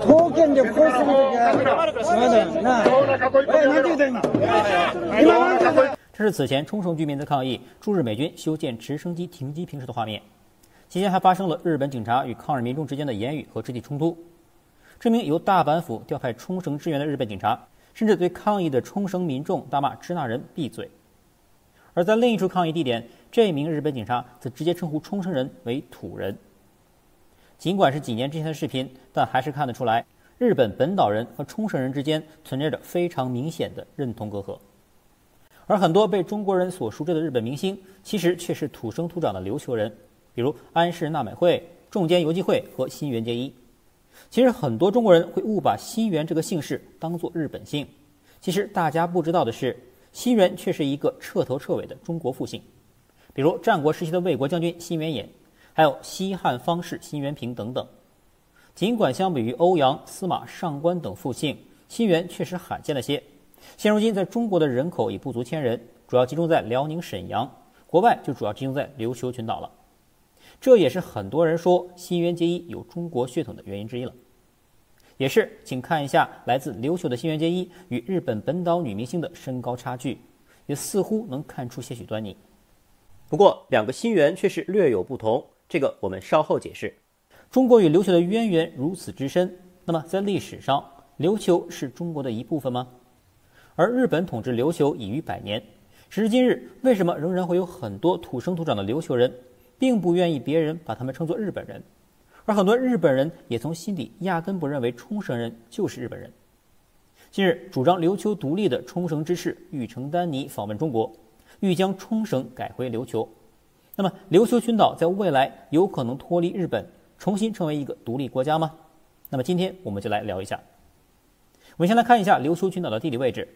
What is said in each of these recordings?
条件でこうするときはまだな、なんて言うた今。这是此前冲绳居民的抗议驻日美军修建直升机停机坪时的画面。期间还发生了日本警察与抗日民众之间的言语和肢体冲突。这名由大阪府调派冲绳支援的日本警察，甚至对抗议的冲绳民众大骂支那人闭嘴。而在另一处抗议地点，这名日本警察则直接称呼冲绳人为土人。尽管是几年之前的视频，但还是看得出来，日本本岛人和冲绳人之间存在着非常明显的认同隔阂。而很多被中国人所熟知的日本明星，其实却是土生土长的琉球人，比如安室奈美惠、重间游纪惠和新垣结衣。其实很多中国人会误把新垣这个姓氏当作日本姓，其实大家不知道的是，新垣却是一个彻头彻尾的中国复姓，比如战国时期的魏国将军辛元衍，还有西汉方士辛元平等等。尽管相比于欧阳、司马、上官等复姓，辛垣确实罕见了些。现如今在中国的人口已不足1000人，主要集中在辽宁沈阳，国外就主要集中在琉球群岛了。这也是很多人说新垣结衣有中国血统的原因之一了。也是，请看一下来自琉球的新垣结衣与日本本岛女明星的身高差距，也似乎能看出些许端倪。不过两个新垣却是略有不同，这个我们稍后解释。中国与琉球的渊源如此之深，那么在历史上，琉球是中国的一部分吗？而日本统治琉球已逾100年，时至今日，为什么仍然会有很多土生土长的琉球人，并不愿意别人把他们称作日本人？而很多日本人也从心底压根不认为冲绳人就是日本人。近日，主张琉球独立的冲绳知事玉城丹尼访问中国，欲将冲绳改回琉球。那么，琉球群岛在未来有可能脱离日本，重新成为一个独立国家吗？那么今天我们就来聊一下。我们先来看一下琉球群岛的地理位置。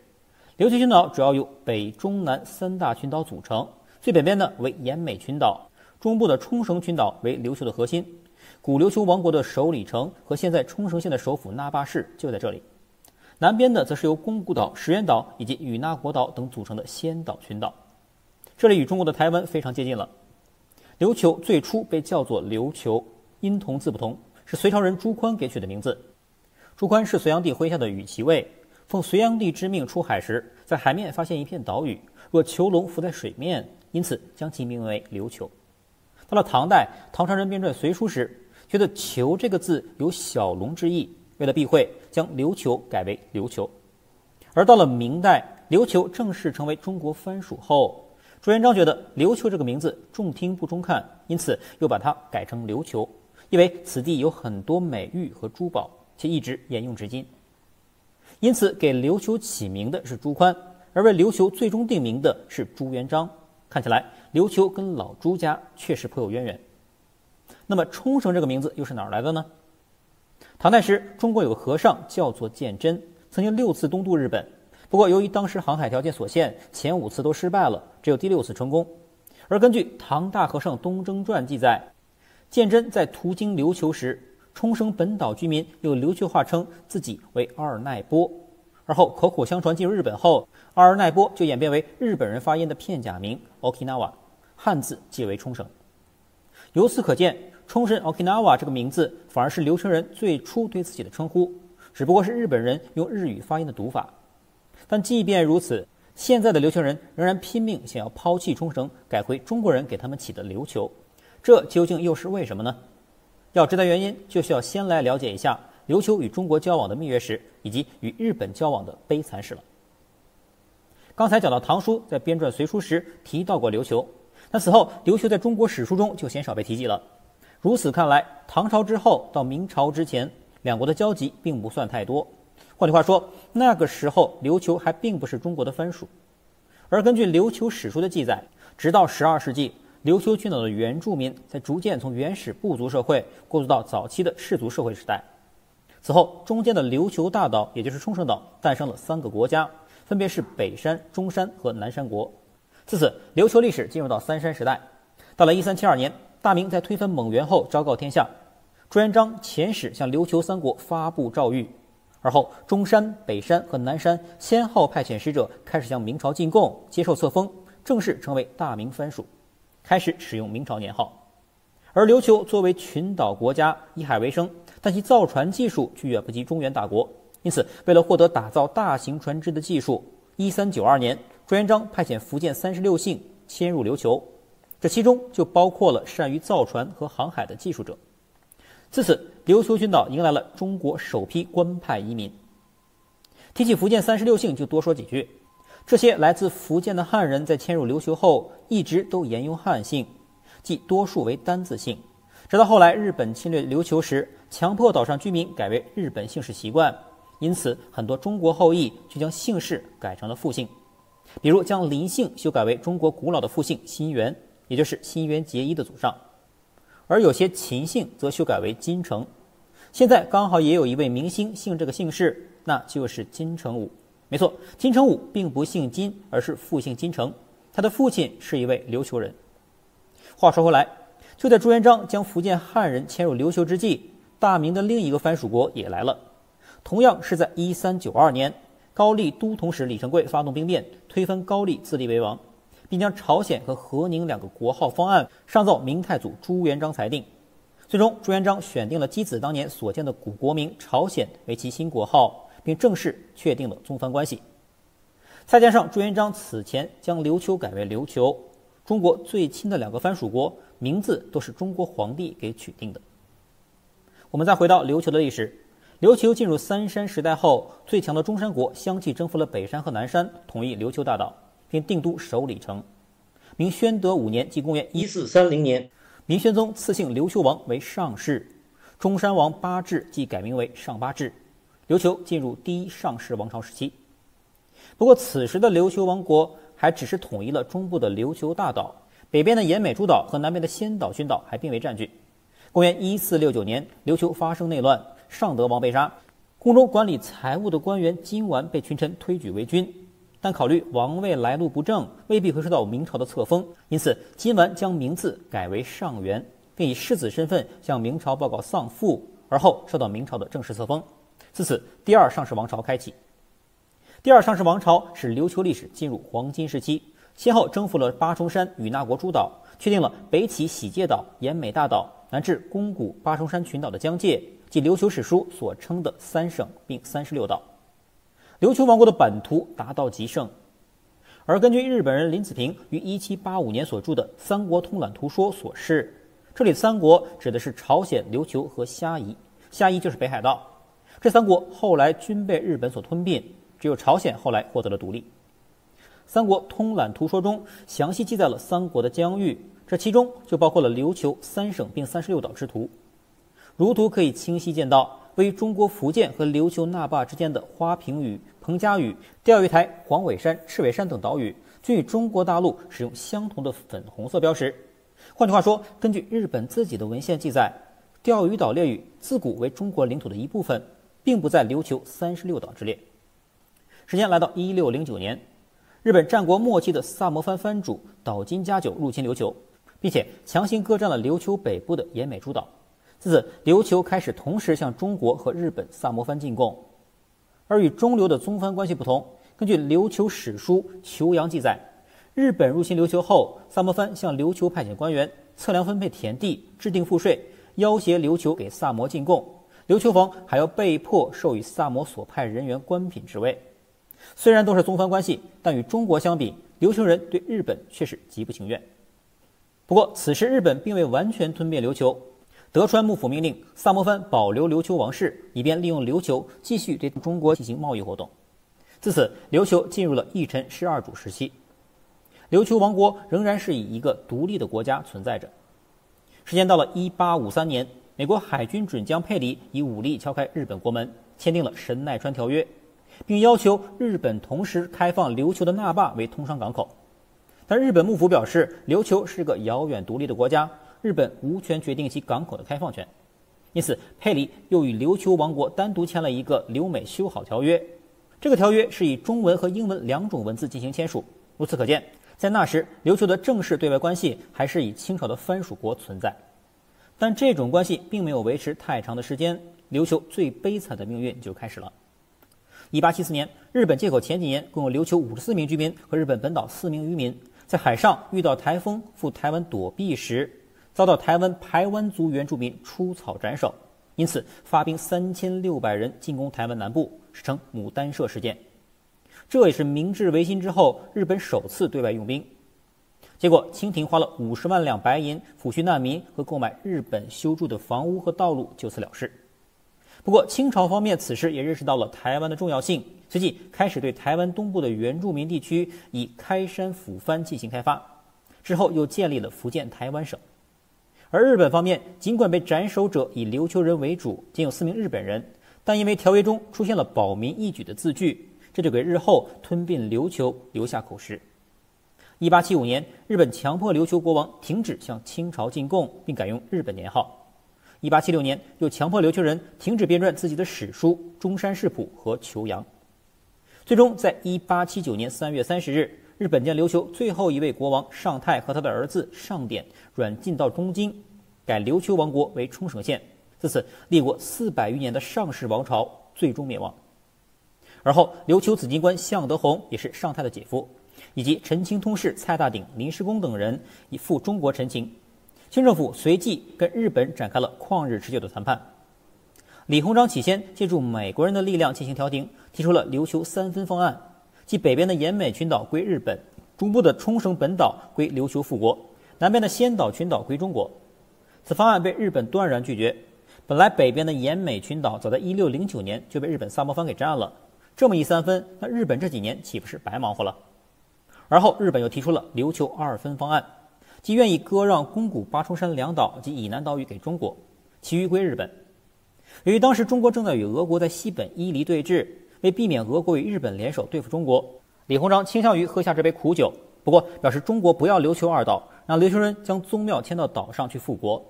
琉球群岛主要由北、中、南3大群岛组成，最北边的为奄美群岛，中部的冲绳群岛为琉球的核心。古琉球王国的首里城和现在冲绳县的首府那霸市就在这里。南边的则是由宫古岛、石垣岛以及与那国岛等组成的仙岛群岛，这里与中国的台湾非常接近了。琉球最初被叫做琉球，音同字不同，是隋朝人朱宽给取的名字。朱宽是隋炀帝麾下的羽骑尉，奉隋炀帝之命出海时，在海面发现一片岛屿，若囚笼浮在水面，因此将其命名为琉球。到了唐代，唐朝人编撰隋书时，觉得囚这个字有小龙之意，为了避讳，将琉球改为琉球。而到了明代，琉球正式成为中国藩属后，朱元璋觉得琉球这个名字中听不中看，因此又把它改成琉球，因为此地有很多美玉和珠宝，且一直沿用至今。因此给琉球起名的是朱宽，而为琉球最终定名的是朱元璋。看起来琉球跟老朱家确实颇有渊源。那么冲绳这个名字又是哪儿来的呢？唐代时，中国有个和尚叫做鉴真，曾经6次东渡日本，不过由于当时航海条件所限，前5次都失败了，只有第6次成功。而根据《唐大和尚东征传》记载，鉴真在途经琉球时，冲绳本岛居民用琉球话称自己为阿尔奈波，而后口口相传进入日本后，阿尔奈波就演变为日本人发音的片假名 Okinawa， 汉字即为冲绳。由此可见，冲绳 Okinawa 这个名字反而是琉球人最初对自己的称呼，只不过是日本人用日语发音的读法。但即便如此，现在的琉球人仍然拼命想要抛弃冲绳，改回中国人给他们起的琉球，这究竟又是为什么呢？要知道原因，就需要先来了解一下琉球与中国交往的蜜月史，以及与日本交往的悲惨史了。刚才讲到唐书在编撰隋书时提到过琉球，但此后琉球在中国史书中就鲜少被提及了。如此看来，唐朝之后到明朝之前，两国的交集并不算太多。换句话说，那个时候琉球还并不是中国的藩属。而根据琉球史书的记载，直到12世纪，琉球群岛的原住民才逐渐从原始部族社会过渡到早期的氏族社会时代。此后，中间的琉球大岛，也就是冲绳岛，诞生了3个国家，分别是北山、中山和南山国。自此，琉球历史进入到3山时代。到了1372年，大明在推翻蒙元后昭告天下，朱元璋遣使向琉球3国发布诏谕，而后中山、北山和南山先后派遣使者开始向明朝进贡，接受册封，正式成为大明藩属，开始使用明朝年号。而琉球作为群岛国家，以海为生，但其造船技术却远不及中原大国。因此，为了获得打造大型船只的技术，1392年，朱元璋派遣福建36姓迁入琉球，这其中就包括了善于造船和航海的技术者。自此，琉球群岛迎来了中国首批官派移民。提起福建36姓，就多说几句。这些来自福建的汉人在迁入琉球后，一直都沿用汉姓，即多数为单字姓。直到后来日本侵略琉球时，强迫岛上居民改为日本姓氏习惯，因此很多中国后裔就将姓氏改成了复姓，比如将林姓修改为中国古老的复姓辛元，也就是辛元结衣的祖上。而有些秦姓则修改为金城。现在刚好也有一位明星姓这个姓氏，那就是金城武。没错，金城武并不姓金，而是复姓金城，他的父亲是一位琉球人。话说回来，就在朱元璋将福建汉人迁入琉球之际，大明的另一个藩属国也来了。同样是在1392年，高丽都统使李成桂发动兵变，推翻高丽自立为王，并将朝鲜和和宁两个国号方案上奏明太祖朱元璋裁定。最终，朱元璋选定了箕子当年所建的古国名朝鲜为其新国号，并正式确定了宗藩关系。再加上朱元璋此前将琉球改为琉球，中国最亲的两个藩属国名字都是中国皇帝给取定的。我们再回到琉球的历史，琉球进入三山时代后，最强的中山国相继征服了北山和南山，统一琉球大岛，并定都首里城。明宣德5年，即公元1430年，明宣宗赐姓琉球王为上氏，中山王八治即改名为上八治，琉球进入第一上氏王朝时期。不过此时的琉球王国还只是统一了中部的琉球大岛，北边的奄美诸岛和南边的仙岛群岛还并未占据。公元1469年，琉球发生内乱，尚德王被杀，宫中管理财务的官员金丸被群臣推举为君，但考虑王位来路不正，未必会受到明朝的册封，因此金丸将名字改为上元，并以世子身份向明朝报告丧父，而后受到明朝的正式册封。自此，第二上氏王朝开启。第二上氏王朝使琉球历史进入黄金时期，先后征服了八重山与那国诸岛，确定了北起喜界岛、奄美大岛，南至宫古八重山群岛的疆界，即琉球史书所称的3省并36岛。琉球王国的版图达到极盛。而根据日本人林子平于1785年所著的《三国通览图说》所示，这里的三国指的是朝鲜、琉球和虾夷，虾夷就是北海道。这三国后来均被日本所吞并，只有朝鲜后来获得了独立。《三国通览图说》中详细记载了三国的疆域，这其中就包括了琉球3省并36岛之图。如图可以清晰见到，位于中国福建和琉球那霸之间的花瓶屿、彭家屿、钓鱼台、黄尾山、赤尾山等岛屿，均与中国大陆使用相同的粉红色标识。换句话说，根据日本自己的文献记载，钓鱼岛列屿自古为中国领土的一部分，并不在琉球36岛之列。时间来到1609年，日本战国末期的萨摩藩藩主岛津嘉久入侵琉球，并且强行割占了琉球北部的奄美诸岛。自此，琉球开始同时向中国和日本萨摩藩进贡。而与中琉的宗藩关系不同，根据琉球史书《求阳》记载，日本入侵琉球后，萨摩藩向琉球派遣官员，测量分配田地，制定赋税，要挟琉球给萨摩进贡，琉球方还要被迫授予萨摩所派人员官品职位。虽然都是宗藩关系，但与中国相比，琉球人对日本却是极不情愿。不过此时日本并未完全吞并琉球，德川幕府命令萨摩藩保留琉球王室，以便利用琉球继续对中国进行贸易活动。自此，琉球进入了一臣12主时期。琉球王国仍然是以一个独立的国家存在着。时间到了1853年，美国海军准将佩里以武力敲开日本国门，签订了神奈川条约，并要求日本同时开放琉球的那霸为通商港口。但日本幕府表示，琉球是个遥远独立的国家，日本无权决定其港口的开放权。因此，佩里又与琉球王国单独签了一个留美修好条约。这个条约是以中文和英文2种文字进行签署。由此可见，在那时，琉球的正式对外关系还是以清朝的藩属国存在。但这种关系并没有维持太长的时间，琉球最悲惨的命运就开始了。1874年，日本借口前几年共有琉球54名居民和日本本岛4名渔民在海上遇到台风赴台湾躲避时，遭到台湾排湾族原住民出草斩首，因此发兵3600人进攻台湾南部，史称牡丹社事件。这也是明治维新之后日本首次对外用兵。结果清廷花了50万两白银抚恤难民和购买日本修筑的房屋和道路，就此了事。不过清朝方面此时也认识到了台湾的重要性，随即开始对台湾东部的原住民地区以开山抚番进行开发，之后又建立了福建台湾省。而日本方面尽管被斩首者以琉球人为主，仅有4名日本人，但因为条约中出现了保民一举的字句，这就给日后吞并琉球留下口实。1875年，日本强迫琉球国王停止向清朝进贡，并改用日本年号。1876年，又强迫琉球人停止编撰自己的史书《中山世谱》和《求阳》。最终，在1879年3月30日，日本将琉球最后一位国王尚泰和他的儿子尚典软禁到东京，改琉球王国为冲绳县。自此，历过400余年的尚氏王朝最终灭亡。而后，琉球紫金官向德弘也是尚泰的姐夫，以及陈清通事蔡大鼎、林世功等人以赴中国陈情。清政府随即跟日本展开了旷日持久的谈判。李鸿章起先借助美国人的力量进行调停，提出了琉球3分方案，即北边的奄美群岛归日本，中部的冲绳本岛归琉球复国，南边的仙岛群岛归中国。此方案被日本断然拒绝。本来北边的奄美群岛早在1609年就被日本萨摩藩给占了，这么一3分，那日本这几年岂不是白忙活了？而后日本又提出了琉球2分方案，即愿意割让宫古八重山2岛及以南岛屿给中国，其余归日本。由于当时中国正在与俄国在西本伊犁对峙，为避免俄国与日本联手对付中国，李鸿章倾向于喝下这杯苦酒，不过表示中国不要琉球2岛，让琉球人将宗庙迁到岛上去复国。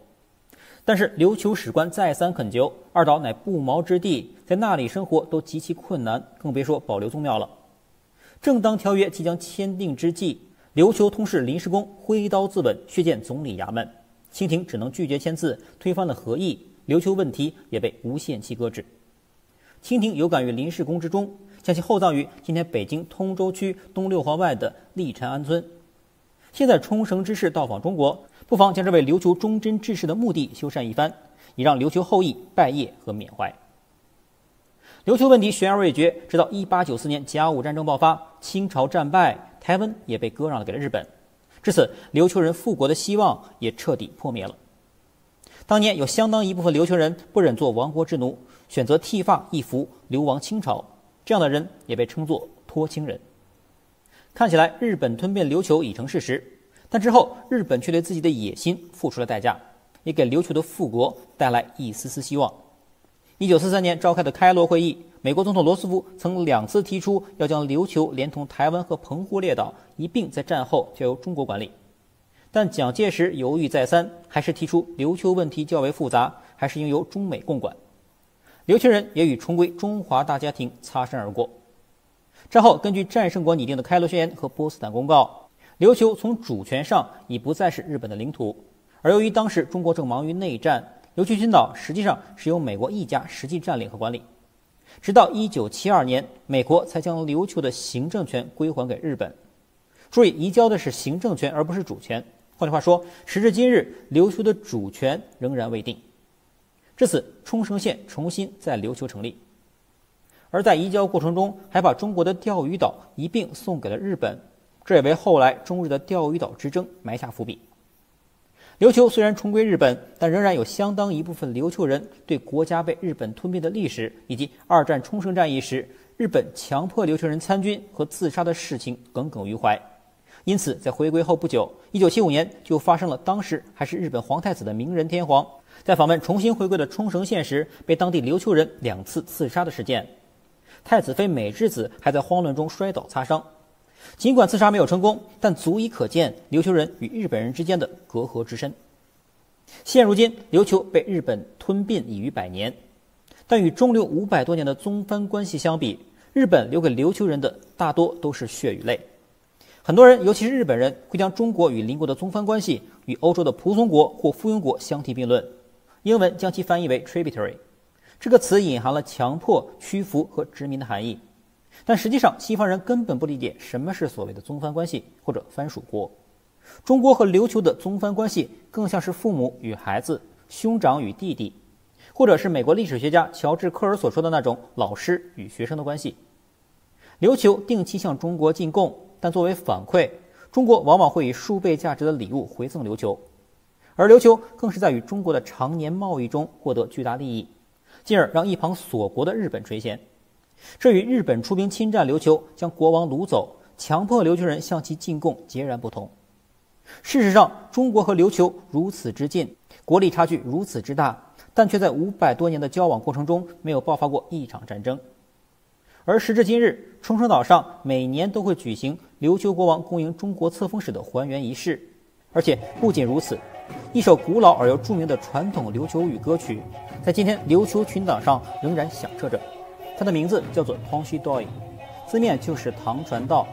但是琉球史官再三恳求，2岛乃不毛之地，在那里生活都极其困难，更别说保留宗庙了。正当条约即将签订之际，琉球通事林世功挥刀自刎，血溅总理衙门，清廷只能拒绝签字，推翻了和议，琉球问题也被无限期搁置。清廷有感于林世功之忠，将其厚葬于今天北京通州区东6环外的立禅安村。现在冲绳之士到访中国，不妨将这位琉球忠贞志士的墓地修缮一番，以让琉球后裔拜谒和缅怀。琉球问题悬而未决，直到1894年甲午战争爆发，清朝战败，台湾也被割让了给了日本。至此，琉球人复国的希望也彻底破灭了。当年有相当一部分琉球人不忍做亡国之奴，选择剃发易服，流亡清朝，这样的人也被称作脱清人。看起来日本吞并琉球已成事实，但之后日本却对自己的野心付出了代价，也给琉球的复国带来一丝丝希望。1943年召开的开罗会议，美国总统罗斯福曾2次提出要将琉球连同台湾和澎湖列岛一并在战后交由中国管理，但蒋介石犹豫再三，还是提出琉球问题较为复杂，还是应由中美共管。琉球人也与重归中华大家庭擦身而过。战后根据战胜国拟定的开罗宣言和波茨坦公告，琉球从主权上已不再是日本的领土，而由于当时中国正忙于内战，琉球群岛实际上是由美国一家实际占领和管理。直到1972年，美国才将琉球的行政权归还给日本。注意，移交的是行政权而不是主权。换句话说，时至今日，琉球的主权仍然未定。至此，冲绳县重新在琉球成立。而在移交过程中，还把中国的钓鱼岛一并送给了日本，这也为后来中日的钓鱼岛之争埋下伏笔。琉球虽然重归日本，但仍然有相当一部分琉球人对国家被日本吞并的历史，以及2战冲绳战役时日本强迫琉球人参军和自杀的事情耿耿于怀。因此在回归后不久，1975年就发生了当时还是日本皇太子的明仁天皇在访问重新回归的冲绳县时被当地琉球人2次刺杀的事件。太子妃美智子还在慌乱中摔倒擦伤。尽管刺杀没有成功，但足以可见琉球人与日本人之间的隔阂之深。现如今，琉球被日本吞并已逾100年，但与中留500多年的宗藩关系相比，日本留给琉球人的大多都是血与泪。很多人，尤其是日本人，会将中国与邻国的宗藩关系与欧洲的仆从国或附庸国相提并论，英文将其翻译为 tributary。这个词隐含了强迫、屈服和殖民的含义。但实际上，西方人根本不理解什么是所谓的宗藩关系或者藩属国。中国和琉球的宗藩关系更像是父母与孩子、兄长与弟弟，或者是美国历史学家乔治·科尔所说的那种老师与学生的关系。琉球定期向中国进贡，但作为反馈，中国往往会以数倍价值的礼物回赠琉球，而琉球更是在与中国的常年贸易中获得巨大利益，进而让一旁锁国的日本垂涎。这与日本出兵侵占琉球，将国王掳走，强迫琉球人向其进贡截然不同。事实上，中国和琉球如此之近，国力差距如此之大，但却在500多年的交往过程中没有爆发过一场战争。而时至今日，冲绳岛上每年都会举行琉球国王恭迎中国册封使的还原仪式，而且不仅如此，一首古老而又著名的传统琉球语歌曲，在今天琉球群岛上仍然响彻着。它的名字叫做 Tongshi Doi， 字面就是唐传道，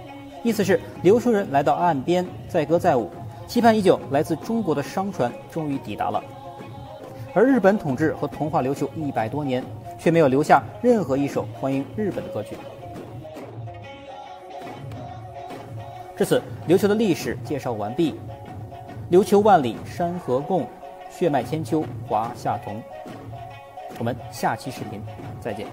意思是琉球人来到岸边载歌载舞，期盼已久来自中国的商船终于抵达了。而日本统治和同化琉球100多年，却没有留下任何一首欢迎日本的歌曲。至此，琉球的历史介绍完毕。琉球万里山河共，血脉千秋华夏同。我们下期视频再见。